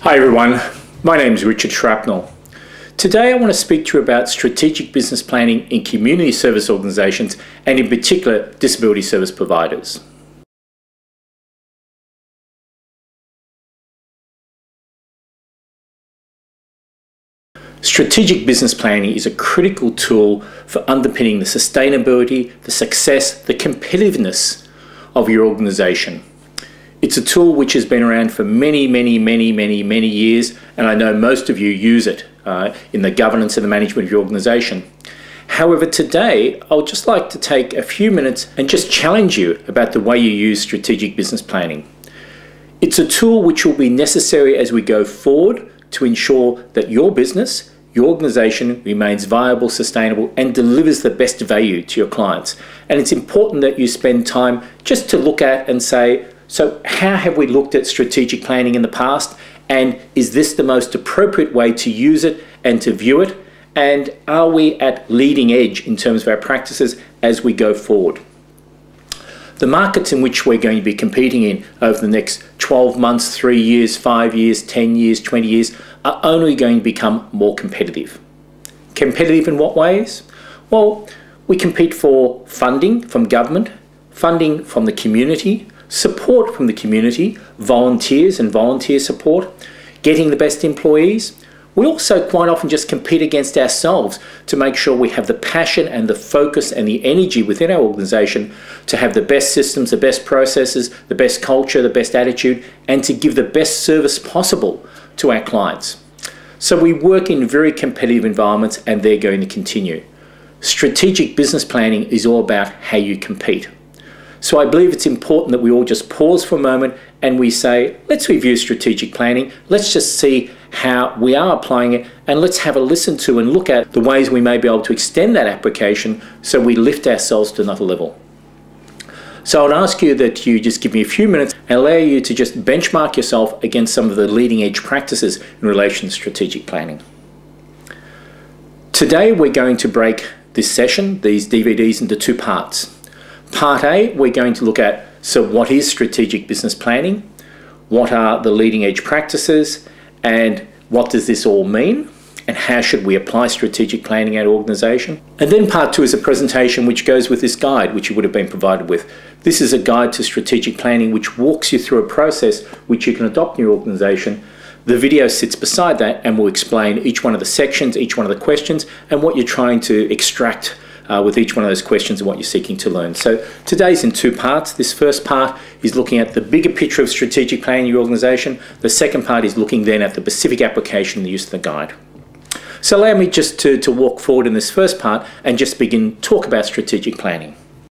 Hi everyone, my name is Richard Shrapnel. Today I want to speak to you about strategic business planning in community service organisations and in particular disability service providers. Strategic business planning is a critical tool for underpinning the sustainability, the success, the competitiveness of your organisation. It's a tool which has been around for many years, and I know most of you use it in the governance and the management of your organisation. However, today I'll just like to take a few minutes and just challenge you about the way you use strategic business planning. It's a tool which will be necessary as we go forward to ensure that your business, your organisation remains viable, sustainable and delivers the best value to your clients. And it's important that you spend time just to look at and say, so how have we looked at strategic planning in the past, and is this the most appropriate way to use it and to view it, and are we at leading edge in terms of our practices as we go forward? The markets in which we're going to be competing in over the next 12 months, 3 years, 5 years, 10 years, 20 years are only going to become more competitive. Competitive in what ways? Well, we compete for funding from government, funding from the community, support from the community, volunteers and volunteer support, getting the best employees. We also quite often just compete against ourselves to make sure we have the passion and the focus and the energy within our organisation to have the best systems, the best processes, the best culture, the best attitude, and to give the best service possible to our clients. So we work in very competitive environments and they're going to continue. Strategic business planning is all about how you compete. So I believe it's important that we all just pause for a moment and we say, let's review strategic planning. Let's just see how we are applying it, and let's have a listen to and look at the ways we may be able to extend that application so we lift ourselves to another level. So I'd ask you that you just give me a few minutes and allow you to just benchmark yourself against some of the leading edge practices in relation to strategic planning. Today we're going to break this session, these DVDs, into two parts. Part A, we're going to look at, so what is strategic business planning? What are the leading edge practices? And what does this all mean? And how should we apply strategic planning at our organisation? And then part two is a presentation which goes with this guide, which you would have been provided with. This is a guide to strategic planning which walks you through a process which you can adopt in your organisation. The video sits beside that and will explain each one of the sections, each one of the questions, and what you're trying to extract with each one of those questions and what you're seeking to learn. So today's in two parts. This first part is looking at the bigger picture of strategic planning in your organisation. The second part is looking then at the specific application and the use of the guide. So allow me just to walk forward in this first part and just begin talk about strategic planning.